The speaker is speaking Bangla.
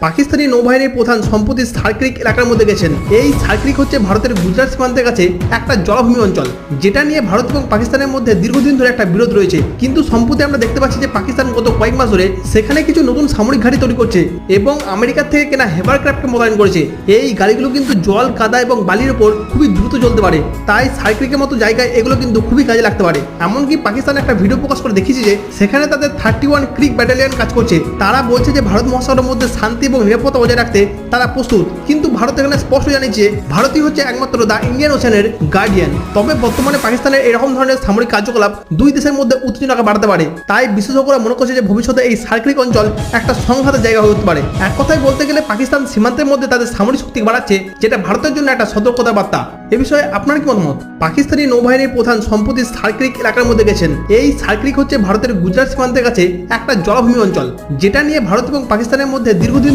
পাকিস্তানি নৌবাহিনীর প্রধান সম্প্রতি সার্ক্রিক এলাকার মধ্যে গেছেন। এই সার্ক্রিক হচ্ছে ভারতের গুজরাট সীমান্তের কাছে একটা জলাভূমি অঞ্চল, যেটা নিয়ে ভারত এবং পাকিস্তানের মধ্যে দীর্ঘদিন ধরে একটা বিরোধ রয়েছে। কিন্তু সম্প্রতি আমরা দেখতে পাচ্ছি যে পাকিস্তান গত কয়েক মাস ধরে সেখানে কিছু নতুন সামরিক ঘাঁটি তৈরি করছে এবং আমেরিকার থেকে কেনা হেভারক্রাফট মোতায়েন করেছে। এই গাড়িগুলো কিন্তু জল, কাদা এবং বালির উপর খুবই দ্রুত চলতে পারে, তাই সার্ক্রিকের মতো জায়গায় এগুলো কিন্তু খুবই কাজে লাগতে পারে। এমনকি পাকিস্তান একটা ভিডিও প্রকাশ করে দেখিয়েছে যে সেখানে তাদের 31 ক্রিক ব্যাটালিয়ন কাজ করছে। তারা বলছে যে ভারত মহাসাগরের মধ্যে শান্তি এবং নিরাপত্তা বজায় রাখতে তারা প্রস্তুত। কিন্তু ভারত এখানে স্পষ্ট জানিয়েছে ভারতই হচ্ছে একমাত্র দা ইন্ডিয়ান ওশানের গার্ডিয়ান। তবে বর্তমানে পাকিস্তানের এরকম ধরনের সামরিক কার্যকলাপ দুই দেশের মধ্যে উত্তেজনা বাড়তে পারে। তাই বিশেষজ্ঞরা মনে করছে যে ভবিষ্যতে এই সার্ক্রিক অঞ্চল একটা সংঘাতের জায়গা হয়ে উঠতে পারে। এক কথায় বলতে গেলে পাকিস্তান সীমান্তের মধ্যে তাদের সামরিক শক্তি বাড়াচ্ছে, যেটা ভারতের জন্য একটা সতর্কতার বার্তা। এ বিষয়ে আপনার কি মতামত? পাকিস্তানি নৌবাহিনীর প্রধান সম্প্রতি সার্ক্রিক এলাকার মধ্যে গেছেন। এই সার্ক্রিক হচ্ছে ভারতের গুজরাট সীমান্তের কাছে একটা জলাভূমি অঞ্চল, যেটা নিয়ে ভারত এবং পাকিস্তানের মধ্যে দীর্ঘদিন